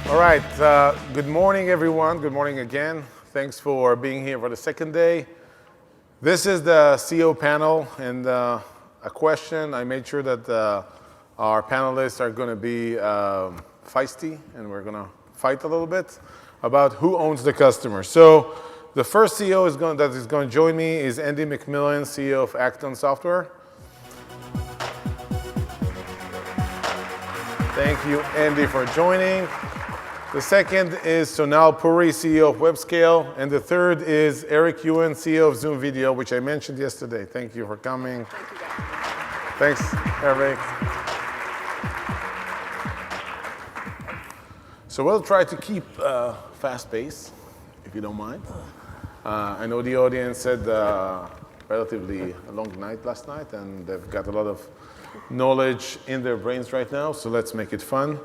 All right, good morning, everyone. Good morning again. Thanks for being here for the second day. This is the CEO panel, and a question. I made sure that our panelists are going to be feisty, and we're going to fight a little bit about who owns the customer. So the first CEO that is going to join me is Andy MacMillan, CEO of Acton Software. Thank you, Andy, for joining. The second is Sonal Puri, CEO of Webscale. And the third is Eric Yuan, CEO of Zoom Video, which I mentioned yesterday. Thank you for coming. Thank you, guys. Thanks, Eric. So we'll try to keep fast pace, if you don't mind. I know the audience had relatively a long night last night, and they've got a lot of knowledge in their brains right now, so let's make it fun.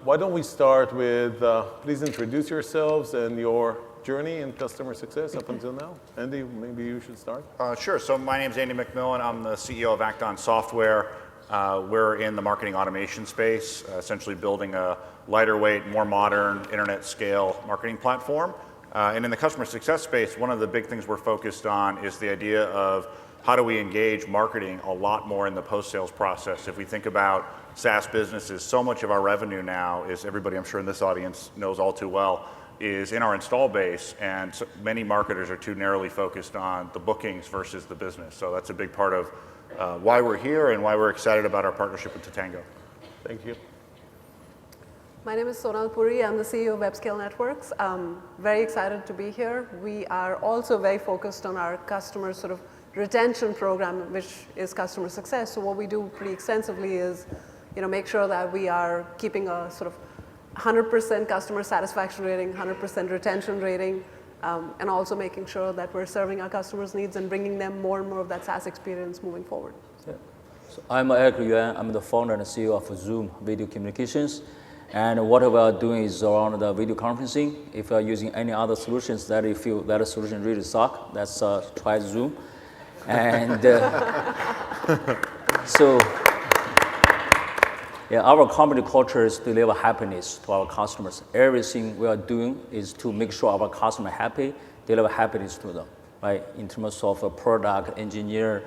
Why don't we start with, please introduce yourselves and your journey in customer success up until now. Andy, maybe you should start. Sure. So my name is Andy MacMillan. I'm the CEO of Acton Software. We're in the marketing automation space, essentially building a lighter weight, more modern internet scale marketing platform. And in the customer success space, one of the big things we're focused on is the idea of how do we engage marketing a lot more in the post-sales process. If we think about SaaS businesses, so much of our revenue now is, everybody I'm sure in this audience knows all too well, is in our install base, and so many marketers are too narrowly focused on the bookings versus the business. So that's a big part of why we're here and why we're excited about our partnership with Totango. Thank you. My name is Sonal Puri. I'm the CEO of Webscale Networks. I'm very excited to be here. We are also very focused on our customer sort of retention program, which is customer success. So what we do pretty extensively is make sure that we are keeping a sort of 100% customer satisfaction rating, 100% retention rating, and also making sure that we're serving our customers' needs and bringing them more and more of that SaaS experience moving forward. Yeah. So I'm Eric Yuan. I'm the founder and CEO of Zoom Video Communications. And what we are doing is around the video conferencing. If you are using any other solutions that you feel that a solution really sucks, let's try Zoom. And so, yeah, our company culture is to deliver happiness to our customers. Everything we are doing is to make sure our customers are happy, deliver happiness to them, right? In terms of a product, engineer,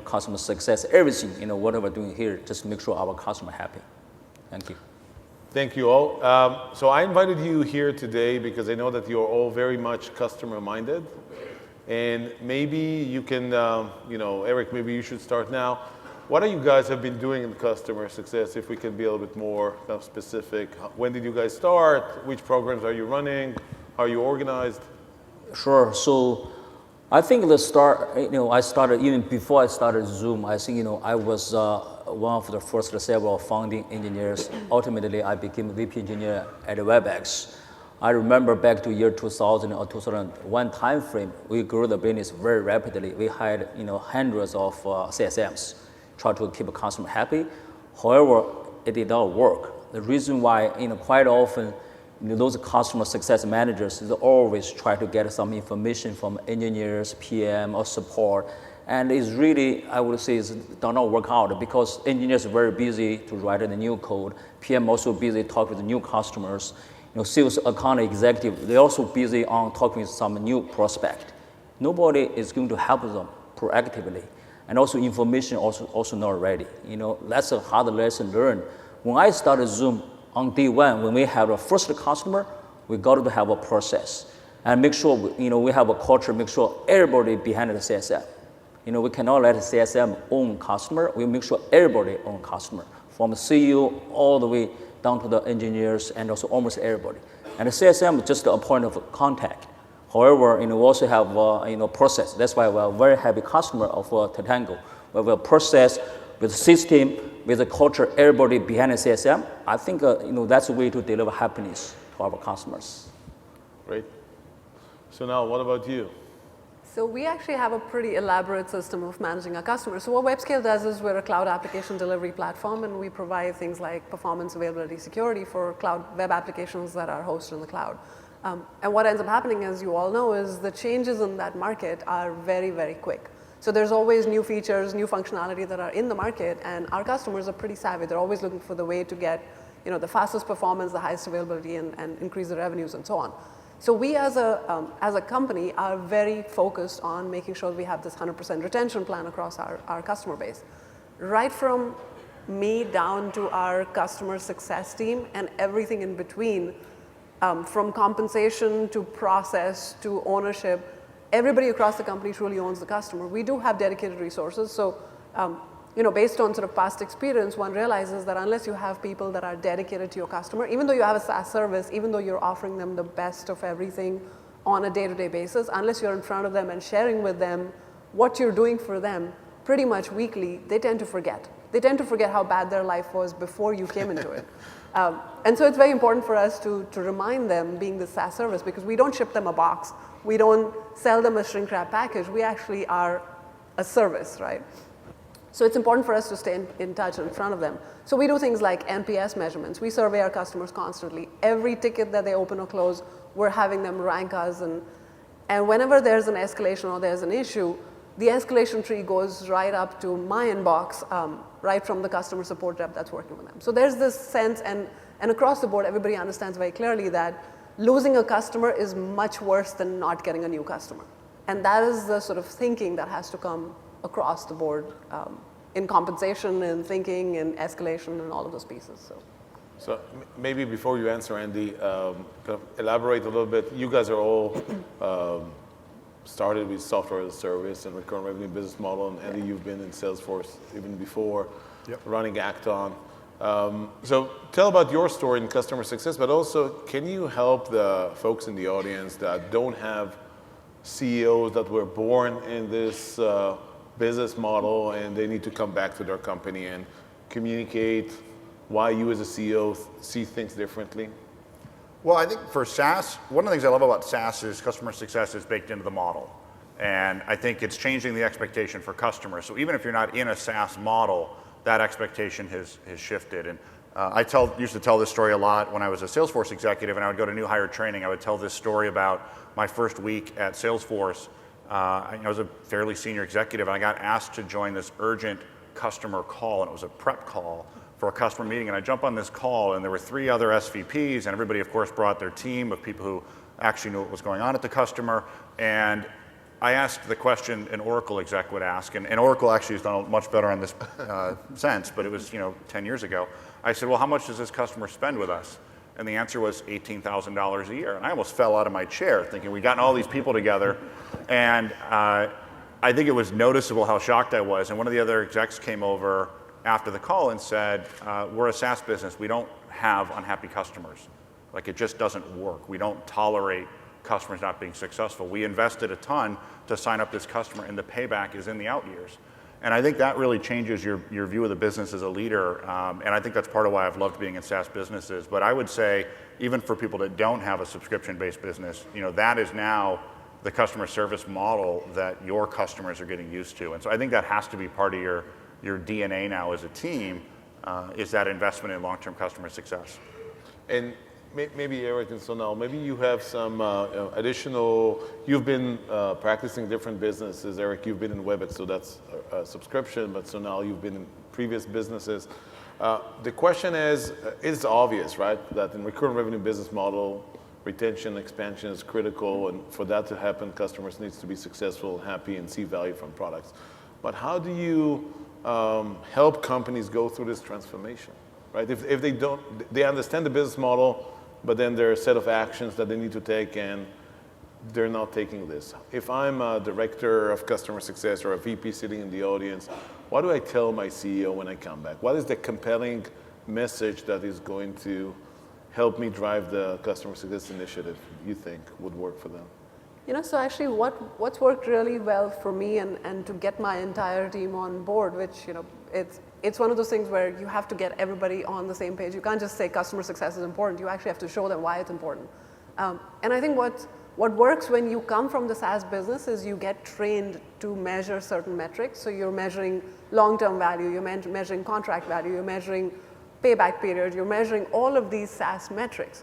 customer success, everything, what we're doing here, just make sure our customers are happy. Thank you. Thank you all. So I invited you here today because I know that you're all very much customer-minded. And maybe you can, Eric, maybe you should start now. What are you guys have been doing in customer success, if we can be a little bit more specific? When did you guys start? Which programs are you running? How are you organized? Sure. So I think the start, I started, even before I started Zoom, I think, I was one of the first several founding engineers. Ultimately, I became VP engineer at WebEx. I remember back to year 2000 or 2001 timeframe, we grew the business very rapidly. We had, hundreds of CSMs, try to keep a customer happy. However, it did not work. The reason why, quite often, those customer success managers they always try to get some information from engineers, PM, or support. And it's really, I would say, does not work out because engineers are very busy to write the new code. PM also busy talking with new customers. Sales account executive, they're also busy on talking with some new prospect. Nobody is going to help them proactively. And also information also not ready. That's a hard lesson learned. When I started Zoom on day one, when we have a first customer, we got to have a process and make sure, we have a culture, make sure everybody behind the CSM. We cannot let the CSM own customer. We make sure everybody own customer, from the CEO all the way down to the engineers and also almost everybody. And the CSM is just a point of contact. However, we also have process. That's why we're a very happy customer of Totango. We have a process with system, with the culture, everybody behind the CSM. I think that's a way to deliver happiness to our customers. Great. So now, what about you? So we actually have a pretty elaborate system of managing our customers. So what Webscale does is we're a cloud application delivery platform, and we provide things like performance, availability, security for cloud web applications that are hosted in the cloud. And what ends up happening, as you all know, is the changes in that market are very, very quick. So there's always new features, new functionality that are in the market, and our customers are pretty savvy. They're always looking for the way to get the fastest performance, the highest availability, and increase the revenues and so on. So we as a company are very focused on making sure we have this 100% retention plan across our customer base. Right from me down to our customer success team and everything in between, from compensation to process to ownership, everybody across the company truly owns the customer. We do have dedicated resources. So, based on sort of past experience, one realizes that unless you have people that are dedicated to your customer, even though you have a SaaS service, even though you're offering them the best of everything on a day-to-day basis, unless you're in front of them and sharing with them what you're doing for them pretty much weekly, they tend to forget. They tend to forget how bad their life was before you came into it. And so it's very important for us to remind them, being the SaaS service, because we don't ship them a box. We don't sell them a shrink wrap package. We actually are a service, right? So it's important for us to stay in touch and in front of them. So we do things like NPS measurements. We survey our customers constantly. Every ticket that they open or close, we're having them rank us. And whenever there's an escalation or there's an issue, the escalation tree goes right up to my inbox, right from the customer support rep that's working with them. So there's this sense, and across the board, everybody understands very clearly that losing a customer is much worse than not getting a new customer. And that is the sort of thinking that has to come across the board in compensation and thinking and escalation and all of those pieces. So maybe before you answer, Andy, kind of elaborate a little bit. You guys are all started with software as a service and recurring revenue business model, and Andy, you've been in Salesforce even before, running Acton. So tell about your story in customer success, but also can you help the folks in the audience that don't have CEOs that were born in this business model and they need to come back to their company and communicate why you as a CEO see things differently? Well, I think for SaaS, one of the things I love about SaaS is customer success is baked into the model. And I think it's changing the expectation for customers. So even if you're not in a SaaS model, that expectation has shifted. And I used to tell this story a lot when I was a Salesforce executive and I would go to new hire training. I would tell this story about my first week at Salesforce. I was a fairly senior executive and I got asked to join this urgent customer call, and it was a prep call for a customer meeting. And I jump on this call and there were 3 other SVPs, and everybody of course brought their team of people who actually knew what was going on at the customer. And I asked the question an Oracle exec would ask, and Oracle actually has done much better on this sense, but it was 10 years ago. I said, well, how much does this customer spend with us? And the answer was $18,000 a year. And I almost fell out of my chair thinking we'd gotten all these people together. And I think it was noticeable how shocked I was. And one of the other execs came over after the call and said, we're a SaaS business. We don't have unhappy customers. Like, it just doesn't work. We don't tolerate customers not being successful. We invested a ton to sign up this customer, and the payback is in the out years. And I think that really changes your view of the business as a leader. And I think that's part of why I've loved being in SaaS businesses. But I would say, even for people that don't have a subscription-based business, that is now the customer service model that your customers are getting used to. And so I think that has to be part of your DNA now as a team, is that investment in long-term customer success. And maybe Eric and Sonal, maybe you have some additional, you've been practicing different businesses. Eric, you've been in Webex, so that's a subscription, but Sonal, you've been in previous businesses. The question is, it's obvious, right, that in recurring revenue business model, retention, expansion is critical, and for that to happen, customers needs to be successful, happy, and see value from products. But how do you help companies go through this transformation, right? If they don't, they understand the business model, but then there are a set of actions that they need to take, and they're not taking this. If I'm a director of customer success or a VP sitting in the audience, what do I tell my CEO when I come back? What is the compelling message that is going to help me drive the customer success initiative you think would work for them? So actually what's worked really well for me and to get my entire team on board, which, it's one of those things where you have to get everybody on the same page. You can't just say customer success is important. You actually have to show them why it's important. And I think what works when you come from the SaaS business is you get trained to measure certain metrics. So you're measuring long-term value, you're measuring contract value, you're measuring payback period, you're measuring all of these SaaS metrics.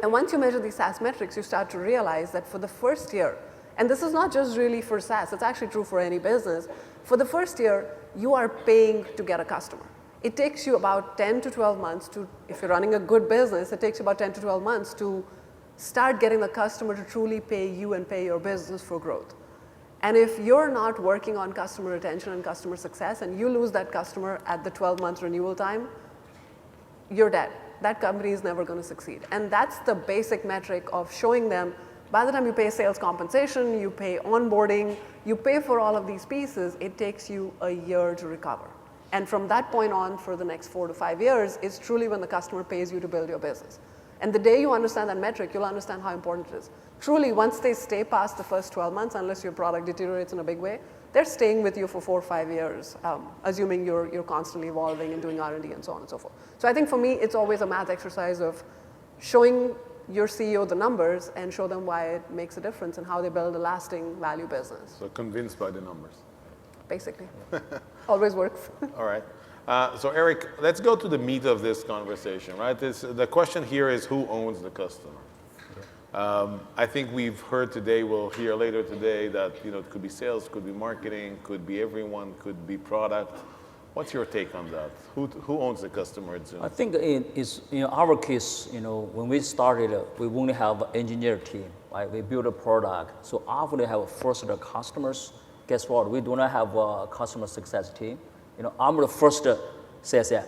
And once you measure these SaaS metrics, you start to realize that for the first year, and this is not just really for SaaS, it's actually true for any business, for the first year, you are paying to get a customer. it takes you about 10 to 12 months to, if you're running a good business, it takes you about 10 to 12 months to start getting the customer to truly pay you and pay your business for growth. And if you're not working on customer retention and customer success and you lose that customer at the 12-month renewal time, you're dead. That company is never going to succeed. And that's the basic metric of showing them, by the time you pay sales compensation, you pay onboarding, you pay for all of these pieces, it takes you a year to recover. And from that point on, for the next 4 to 5 years, is truly when the customer pays you to build your business. And the day you understand that metric, you'll understand how important it is. Truly, once they stay past the first 12 months, unless your product deteriorates in a big way, they're staying with you for 4 or 5 years, assuming you're constantly evolving and doing R&D and so on and so forth. So I think for me, it's always a math exercise of showing your CEO the numbers and show them why it makes a difference and how they build a lasting value business. So convinced by the numbers. Basically. Always works. All right. So Eric, let's go to the meat of this conversation, right? The question here is who owns the customer? I think we've heard today, we'll hear later today that it could be sales, could be marketing, could be everyone, could be product. What's your take on that? Who owns the customer at Zoom? I think in our case, when we started, we only have an engineer team, right? We build a product. So after we have first the customers, guess what? We do not have a customer success team. I'm the first CSM.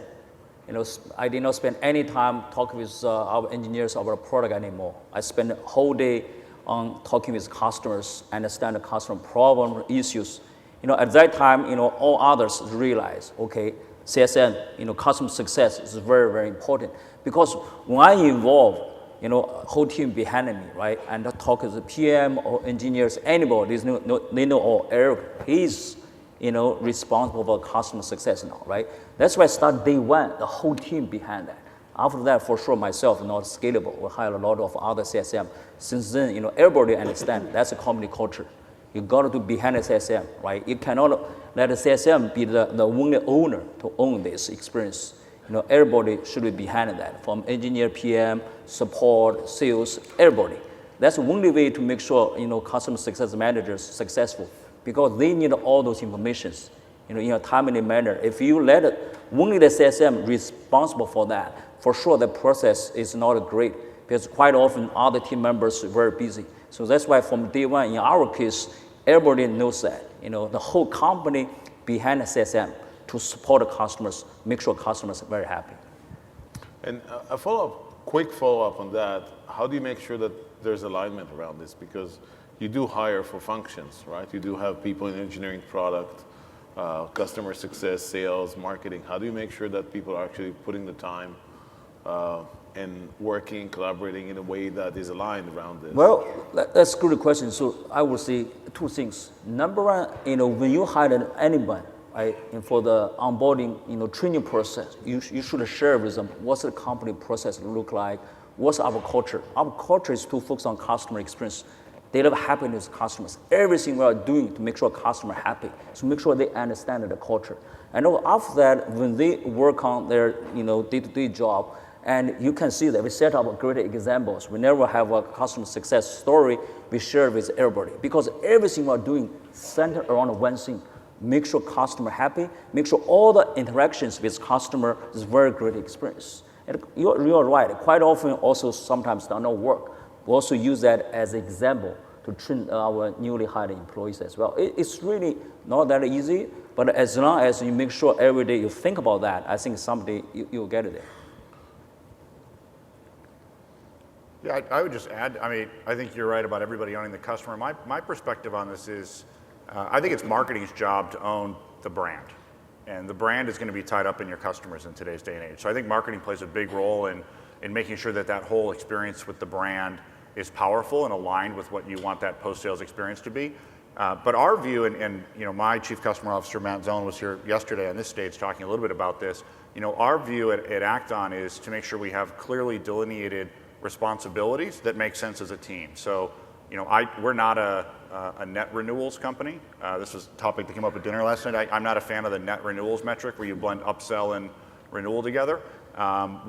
I did not spend any time talking with our engineers about a product anymore. I spend the whole day on talking with customers, understand the customer problem, issues. At that time, all others realize, okay, CSM, customer success is very, very important. Because when I involve, whole team behind me, right, and I talk with the PM or engineers, anybody, they know, oh, Eric, he's responsible for customer success now, right? That's why I start day one, the whole team behind that. After that, for sure, myself, not scalable. We hire a lot of other CSM. Since then, everybody understand that's a company culture. You got to do behind the CSM, right? You cannot let the CSM be the only owner to own this experience. Everybody should be behind that, from engineer, PM, support, sales, everybody. That's the only way to make sure, customer success managers successful, because they need all those informations, in a timely manner. If you let only the CSM responsible for that, for sure the process is not great, because quite often other team members are very busy. So that's why from day one, in our case, everybody knows that, the whole company behind the CSM to support the customers, make sure customers are very happy. And a quick follow-up on that, how do you make sure that there's alignment around this? Because you do hire for functions, right? You do have people in engineering, product, customer success, sales, marketing. How do you make sure that people are actually putting the time and working, collaborating in a way that is aligned around this? Well, that's a good question. So I would say 2 things. Number one, when you hire anyone, right, and for the onboarding, training process, you should share with them what's the company process look like, what's our culture. Our culture is to focus on customer experience. They love happiness with customers. Everything we are doing to make sure customer happy, so make sure they understand the culture. And after that, when they work on their day-to-day job, and you can see that we set up great examples. We never have a customer success story we share with everybody, because everything we are doing centered around one thing: make sure customer happy, make sure all the interactions with customer is very great experience. And you're right. Quite often, also sometimes does not work. We also use that as an example to train our newly hired employees as well. It's really not that easy, but as long as you make sure every day you think about that, I think someday you'll get it there. Yeah, I would just add, I think you're right about everybody owning the customer. My perspective on this is, I think it's marketing's job to own the brand. And the brand is going to be tied up in your customers in today's day and age. So I think marketing plays a big role in making sure that whole experience with the brand is powerful and aligned with what you want that post-sales experience to be. But our view, and my Chief Customer Officer, Matt Zone, was here yesterday on this stage talking a little bit about this. Our view at Acton is to make sure we have clearly delineated responsibilities that make sense as a team. So, we're not a net renewals company. This was a topic that came up at dinner last night. I'm not a fan of the net renewals metric where you blend upsell and renewal together.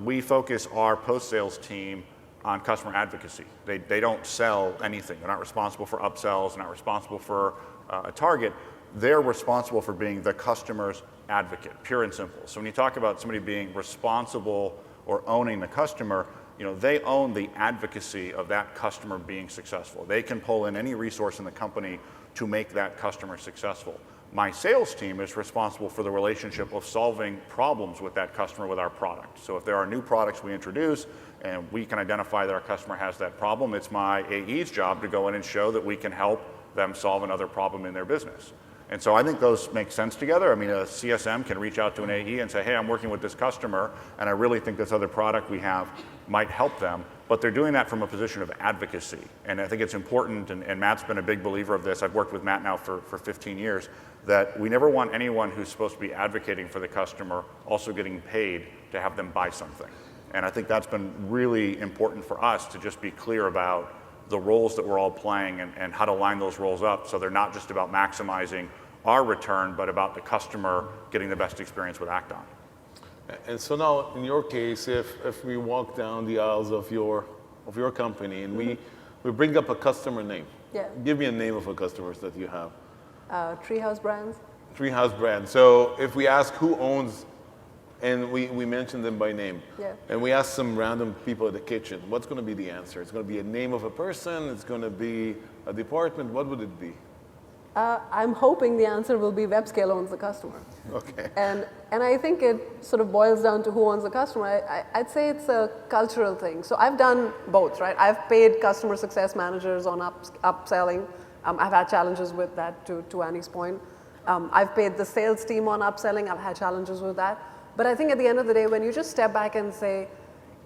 We focus our post-sales team on customer advocacy. They don't sell anything. They're not responsible for upsells, not responsible for a target. They're responsible for being the customer's advocate, pure and simple. So when you talk about somebody being responsible or owning the customer, they own the advocacy of that customer being successful. They can pull in any resource in the company to make that customer successful. My sales team is responsible for the relationship of solving problems with that customer with our product. So if there are new products we introduce and we can identify that our customer has that problem, it's my AE's job to go in and show that we can help them solve another problem in their business. And so I think those make sense together. I mean, a CSM can reach out to an AE and say, hey, I'm working with this customer, and I really think this other product we have might help them. But they're doing that from a position of advocacy. And I think it's important, and Matt's been a big believer of this. I've worked with Matt now for 15 years, that we never want anyone who's supposed to be advocating for the customer also getting paid to have them buy something. And I think that's been really important for us to just be clear about the roles that we're all playing and how to line those roles up so they're not just about maximizing our return, but about the customer getting the best experience with Acton. And so now, in your case, if we walk down the aisles of your company and we bring up a customer name, give me a name of a customer that you have. Treehouse Brands. Treehouse Brands. So if we ask who owns, and we mention them by name, and we ask some random people at the kitchen, what's going to be the answer? It's going to be a name of a person, it's going to be a department, what would it be? I'm hoping the answer will be Webscale owns the customer. Okay. And I think it sort of boils down to who owns the customer. I'd say it's a cultural thing. So I've done both, right? I've paid customer success managers on upselling. I've had challenges with that, to Annie's point. I've paid the sales team on upselling. I've had challenges with that. But I think at the end of the day, when you just step back and say,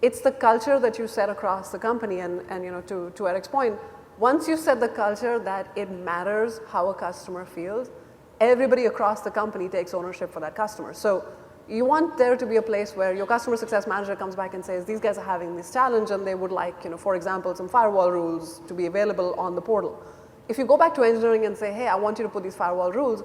it's the culture that you set across the company, and to Eric's point, once you set the culture that it matters how a customer feels, everybody across the company takes ownership for that customer. So you want there to be a place where your customer success manager comes back and says, these guys are having this challenge and they would like, for example, some firewall rules to be available on the portal. If you go back to engineering and say, hey, I want you to put these firewall rules,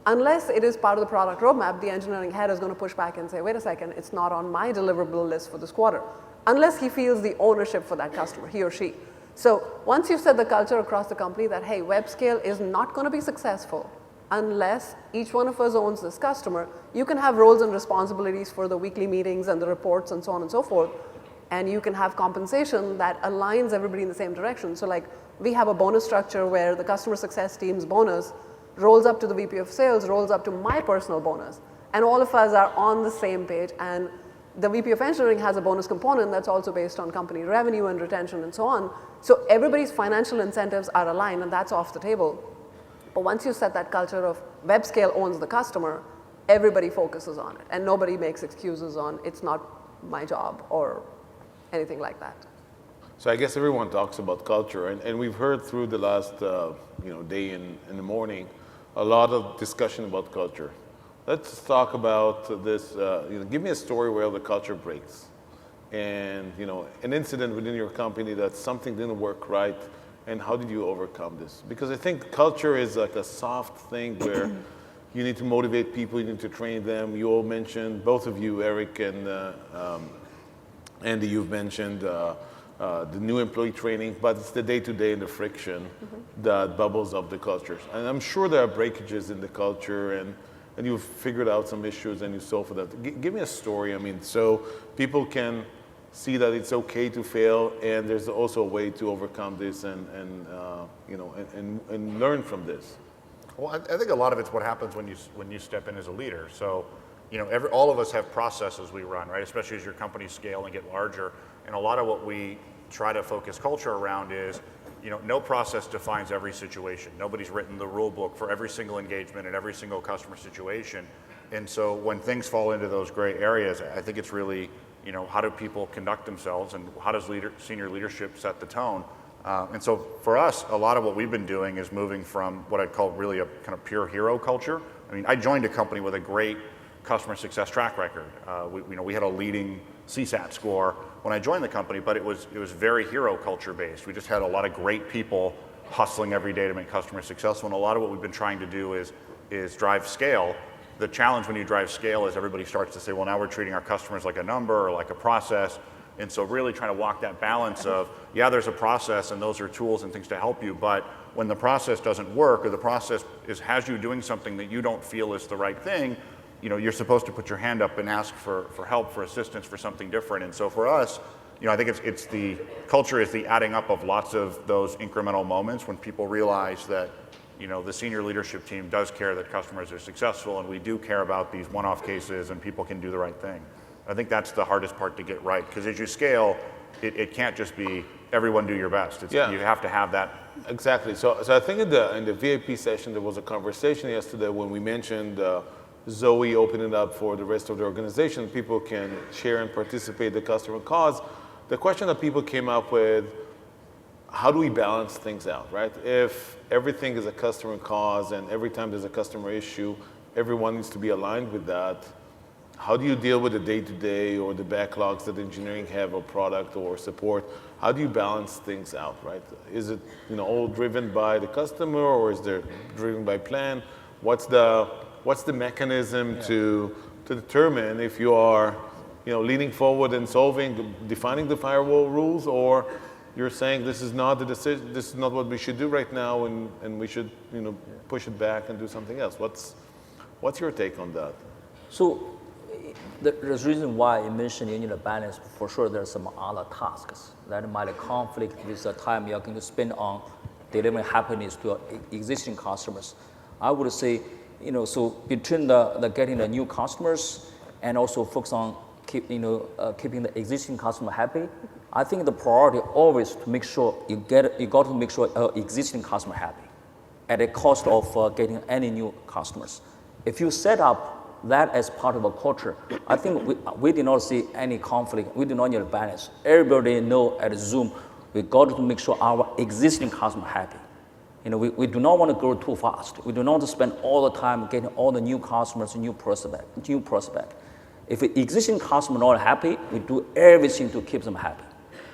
unless it is part of the product roadmap, the engineering head is going to push back and say, wait a second, it's not on my deliverable list for this quarter, unless he feels the ownership for that customer, he or she. So once you've set the culture across the company that, hey, Webscale is not going to be successful unless each one of us owns this customer, you can have roles and responsibilities for the weekly meetings and the reports and so on and so forth, and you can have compensation that aligns everybody in the same direction. So like we have a bonus structure where the customer success team's bonus rolls up to the VP of sales, rolls up to my personal bonus, and all of us are on the same page, and the VP of engineering has a bonus component that's also based on company revenue and retention and so on. So everybody's financial incentives are aligned, and that's off the table. But once you set that culture of Webscale owns the customer, everybody focuses on it, and nobody makes excuses on it's not my job or anything like that. So I guess everyone talks about culture, and we've heard through the last day in the morning a lot of discussion about culture. Let's talk about this. Give me a story where the culture breaks, and an incident within your company that something didn't work right, and how did you overcome this? Because I think culture is like a soft thing where you need to motivate people, you need to train them. You all mentioned, both of you, Eric and Andy, you've mentioned the new employee training, but it's the day-to-day and the friction that bubbles up the culture. And I'm sure there are breakages in the culture, and you've figured out some issues and you solve for that. Give me a story, so people can see that it's okay to fail, and there's also a way to overcome this and learn from this. Well, I think a lot of it's what happens when you step in as a leader. So, all of us have processes we run, right? Especially as your companies scale and get larger. And a lot of what we try to focus culture around is, no process defines every situation. Nobody's written the rule book for every single engagement and every single customer situation. And so when things fall into those gray areas, I think it's really, how do people conduct themselves, and how does senior leadership set the tone? And so for us, a lot of what we've been doing is moving from what I'd call really a kind of pure hero culture. I joined a company with a great customer success track record. We had a leading CSAT score when I joined the company, but it was very hero culture based. We just had a lot of great people hustling every day to make customers successful, and a lot of what we've been trying to do is drive scale. The challenge when you drive scale is everybody starts to say, well, now we're treating our customers like a number or like a process. And so really trying to walk that balance of, yeah, there's a process and those are tools and things to help you, but when the process doesn't work, or the process has you doing something that you don't feel is the right thing, you're supposed to put your hand up and ask for help, for assistance, for something different. And so for us, I think it's the culture is the adding up of lots of those incremental moments when people realize that, the senior leadership team does care that customers are successful, and we do care about these one-off cases and people can do the right thing. I think that's the hardest part to get right, because as you scale, it can't just be everyone do your best. You have to have that. Exactly. So I think in the VIP session, there was a conversation yesterday when we mentioned Zoe opening it up for the rest of the organization. People can share and participate in the customer cause. The question that people came up with, how do we balance things out, right? If everything is a customer cause and every time there's a customer issue, everyone needs to be aligned with that, how do you deal with the day-to-day or the backlogs that engineering have or product or support? How do you balance things out, right? Is it all driven by the customer, or is it driven by plan? What's the mechanism to determine if you are leaning forward and defining the firewall rules, or you're saying this is not the decision, this is not what we should do right now, and we should push it back and do something else? What's your take on that? So the reason why I mentioned you need a balance, for sure there's some other tasks that might conflict with the time you're going to spend on delivering happiness to your existing customers. I would say, so between the getting the new customers and also focus on keeping the existing customer happy, I think the priority always to make sure you got to make sure your existing customer happy at the cost of getting any new customers. If you set up that as part of a culture, I think we did not see any conflict. We do not need a balance. Everybody know at Zoom, we got to make sure our existing customer happy. We do not want to grow too fast. We do not want to spend all the time getting all the new customers, new prospect. If the existing customer not happy, we do everything to keep them happy.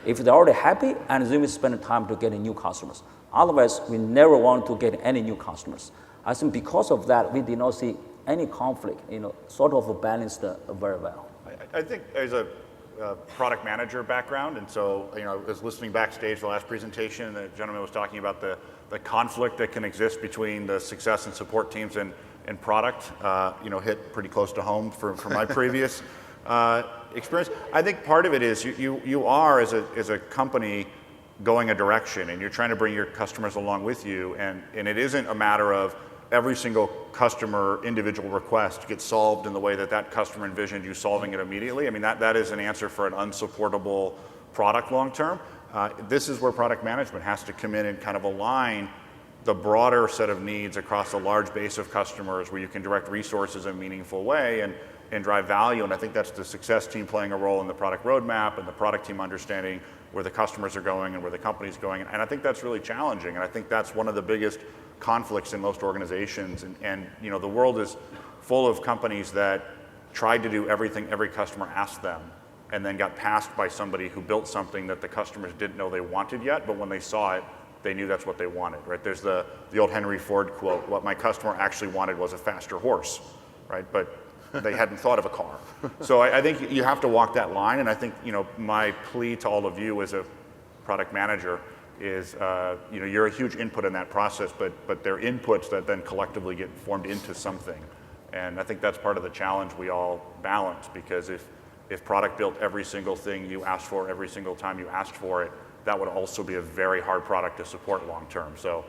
If they're already happy, and then we spend time to get new customers. Otherwise, we never want to get any new customers. I think because of that, we did not see any conflict, sort of balanced very well. I think there's a product manager background, and so I was listening backstage the last presentation, and the gentleman was talking about the conflict that can exist between the success and support teams and product. Hit pretty close to home for my previous experience. I think part of it is you are as a company going a direction, and you're trying to bring your customers along with you, and it isn't a matter of every single customer individual request gets solved in the way that customer envisioned you solving it immediately. I mean, that is an answer for an unsupportable product long term. This is where product management has to come in and kind of align the broader set of needs across a large base of customers where you can direct resources in a meaningful way and drive value. And I think that's the success team playing a role in the product roadmap and the product team understanding where the customers are going and where the company's going. And I think that's really challenging. And I think that's one of the biggest conflicts in most organizations. And the world is full of companies that tried to do everything every customer asked them and then got passed by somebody who built something that the customers didn't know they wanted yet, but when they saw it, they knew that's what they wanted, right? There's the old Henry Ford quote, what my customer actually wanted was a faster horse, right? But they hadn't thought of a car. So I think you have to walk that line, and I think my plea to all of you as a product manager is you're a huge input in that process, but they're inputs that then collectively get formed into something. And I think that's part of the challenge we all balance, because if product built every single thing you asked for every single time you asked for it, that would also be a very hard product to support long term. So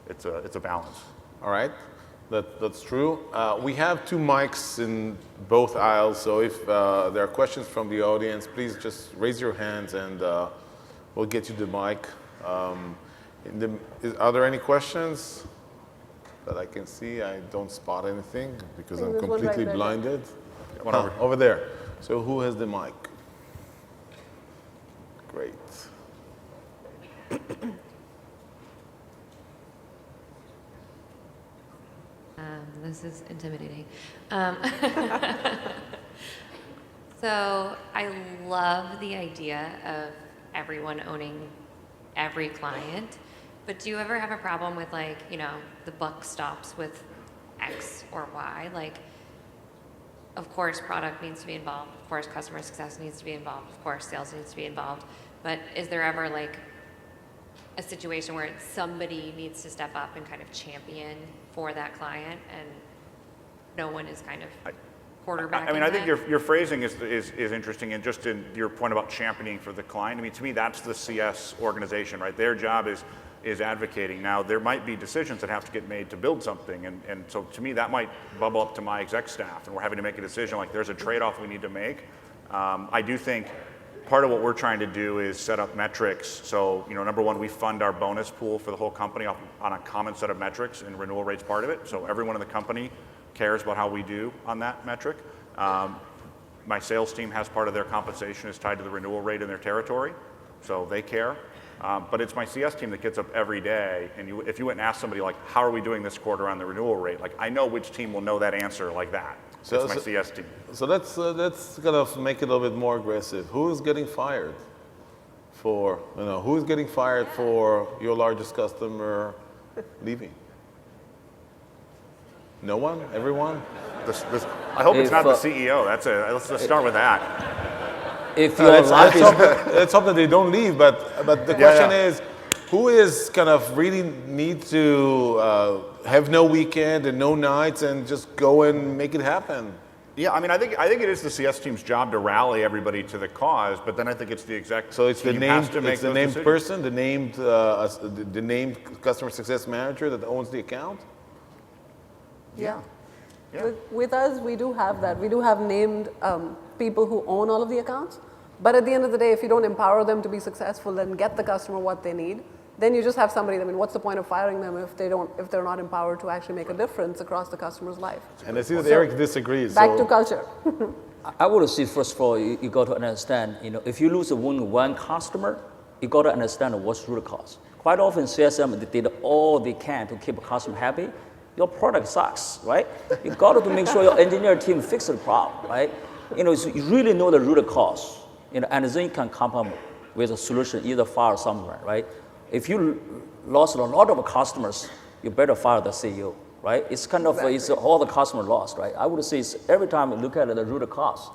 it's a balance. All right, that's true. We have 2 mics in both aisles, so if there are questions from the audience, please just raise your hands and we'll get you the mic. Are there any questions that I can see? I don't spot anything because I'm completely blinded. One over. Over there. So who has the mic? Great. This is intimidating. So I love the idea of everyone owning every client, but do you ever have a problem with the buck stops with X or Y? Of course, product needs to be involved. Of course, customer success needs to be involved. Of course, sales needs to be involved. But is there ever a situation where somebody needs to step up and kind of champion for that client, and no one is kind of quarterback. I mean, I think your phrasing is interesting, and just in your point about championing for the client. I mean, to me, that's the CS organization, right? Their job is advocating. Now, there might be decisions that have to get made to build something, and so to me, that might bubble up to my exec staff, and we're having to make a decision like there's a trade-off we need to make. I do think part of what we're trying to do is set up metrics. So, number one, we fund our bonus pool for the whole company on a common set of metrics, and renewal rate's part of it. So everyone in the company cares about how we do on that metric. My sales team has part of their compensation is tied to the renewal rate in their territory, so they care. But it's my CS team that gets up every day, and if you went and asked somebody like, how are we doing this quarter on the renewal rate? Like, I know which team will know that answer like that. So it's my CS team. So let's kind of make it a little bit more aggressive. Who is getting fired for, who's getting fired for your largest customer leaving? No one? Everyone? I hope it's not the CEO. Let's start with that. If your life is Let's hope that they don't leave, but the question is, who is kind of really need to have no weekend and no nights and just go and make it happen? Yeah, I mean, I think it is the CS team's job to rally everybody to the cause, but then I think it's the exec. So it's the team has to make it's the those named decisions. person, the named customer success manager that owns the account. Yeah. Yeah. With us, we do have that. We do have named people who own all of the accounts. But at the end of the day, if you don't empower them to be successful and get the customer what they need, then you just have somebody. I mean, what's the point of firing them if they're not empowered to actually make a difference across the customer's life? And I see that Eric disagrees. Back to culture. I would say, first of all, you got to understand, if you lose one customer, you got to understand what's root cause. Quite often, CSM they did all they can to keep a customer happy. Your product sucks, right? You got to make sure your engineer team fix the problem, right? So you really know the root cause, and then you can come up with a solution, either fire somewhere, right? If you lost a lot of customers, you better fire the CEO, right? It's kind of it's all the customer lost, right? I would say it's every time you look at the root cause,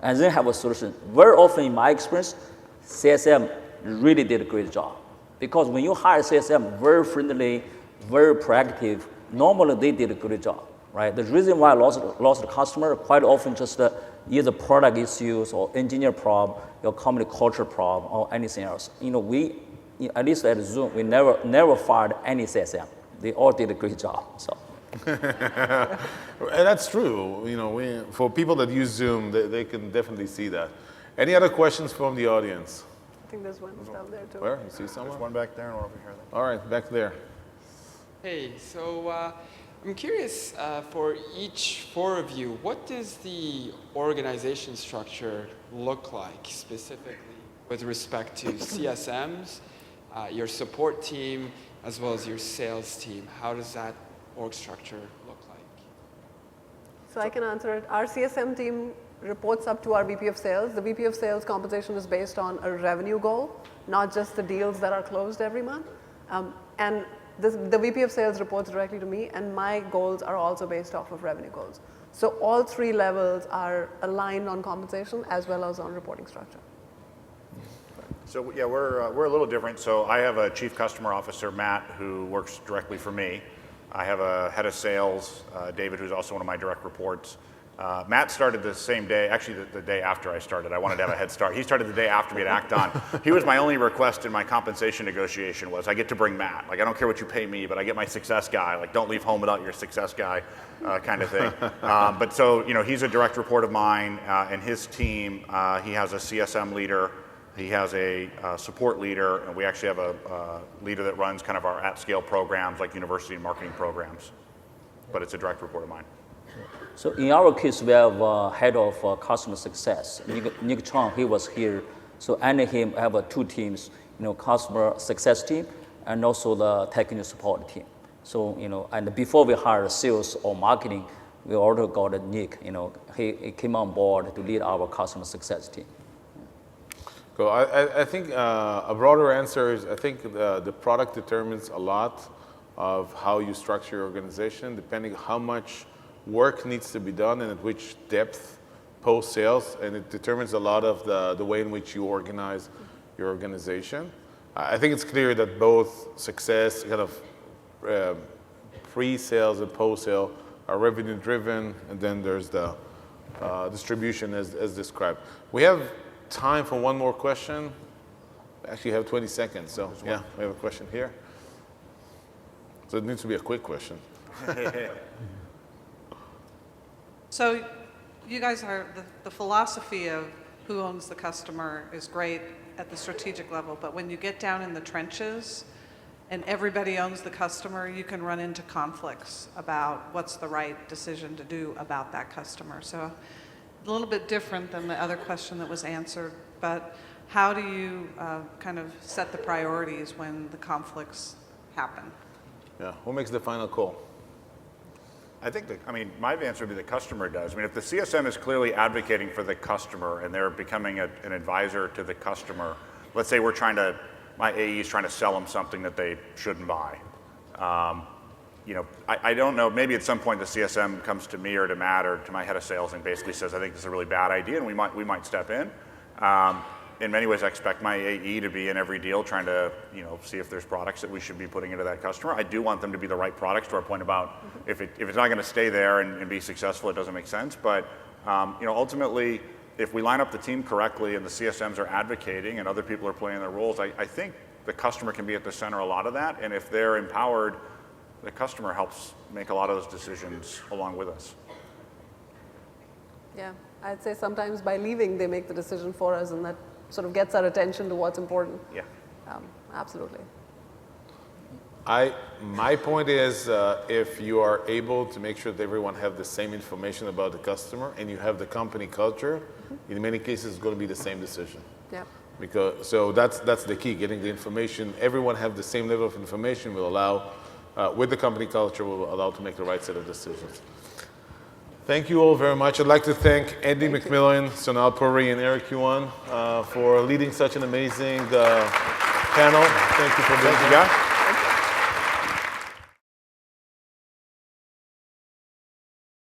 and then have a solution. Very often, in my experience, CSM really did a great job, because when you hire CSM, very friendly, very proactive, normally they did a good job, right? The reason why I lost the customer quite often just either product issues or engineer problem, your company culture problem, or anything else. We at least at Zoom, we never fired any CSM. They all did a great job. So. And that's true. For people that use Zoom, they can definitely see that. Any other questions from the audience? I think there's one down there too. Where? You see someone? There's one back there and one over here. All right, back there. Hey, so I'm curious, for each four of you, what does the organization structure look like specifically with respect to CSMs, your support team, as well as your sales team? How does that org structure look like? So I can answer it. Our CSM team reports up to our VP of sales. The VP of sales compensation is based on a revenue goal, not just the deals that are closed every month. And the VP of sales reports directly to me, and my goals are also based off of revenue goals. So all three levels are aligned on compensation as well as on reporting structure. So yeah, we're a little different. So I have a chief customer officer, Matt, who works directly for me. I have a head of sales, David, who's also one of my direct reports. Matt started the same day, actually the day after I started. I wanted to have a head start. He started the day after me at Acton. He was my only request in my compensation negotiation was I get to bring Matt. Like, I don't care what you pay me, but I get my success guy. Like, don't leave home without your success guy kind of thing. But so, he's a direct report of mine, and his team, he has a CSM leader, he has a support leader, and we actually have a leader that runs kind of our at-scale programs, like university and marketing programs. But it's a direct report of mine. So in our case, we have a head of customer success, Nick Chong. He was here. So and him have two teams, customer success team and also the technical support team. So and before we hired sales or marketing, we also got Nick. He came on board to lead our customer success team. Cool. I think a broader answer is I think the product determines a lot of how you structure your organization, depending how much work needs to be done and at which depth post-sales, and it determines a lot of the way in which you organize your organization. I think it's clear that both success, kind of pre-sales and post-sale are revenue-driven, and then there's the distribution as described. We have time for one more question. Actually, you have 20 seconds, so yeah, we have a question here. So it needs to be a quick question. So you guys are, the philosophy of who owns the customer is great at the strategic level, but when you get down in the trenches and everybody owns the customer, you can run into conflicts about what's the right decision to do about that customer. So a little bit different than the other question that was answered, but how do you kind of set the priorities when the conflicts happen? Yeah, who makes the final call? I think my answer would be the customer does. I mean, if the CSM is clearly advocating for the customer and they're becoming an advisor to the customer, let's say my AE is trying to sell them something that they shouldn't buy. I don't know, maybe at some point the CSM comes to me or to Matt or to my head of sales and basically says, I think this is a really bad idea and we might step in. In many ways, I expect my AE to be in every deal trying to, see if there's products that we should be putting into that customer. I do want them to be the right products, to our point about if it's not going to stay there and be successful, it doesn't make sense. But, ultimately, if we line up the team correctly and the CSMs are advocating and other people are playing their roles, I think the customer can be at the center of a lot of that. And if they're empowered, the customer helps make a lot of those decisions along with us. Yeah, I'd say sometimes by leaving, they make the decision for us, and that sort of gets our attention to what's important. Yeah. Absolutely. My point is, if you are able to make sure that everyone have the same information about the customer and you have the company culture, in many cases, it's going to be the same decision. Yeah. So that's the key, getting the information. Everyone have the same level of information will allow, with the company culture, will allow to make the right set of decisions. Thank you all very much. I'd like to thank Andy MacMillan, Sonal Puri, and Eric Yuan for leading such an amazing panel. Thank you for being here.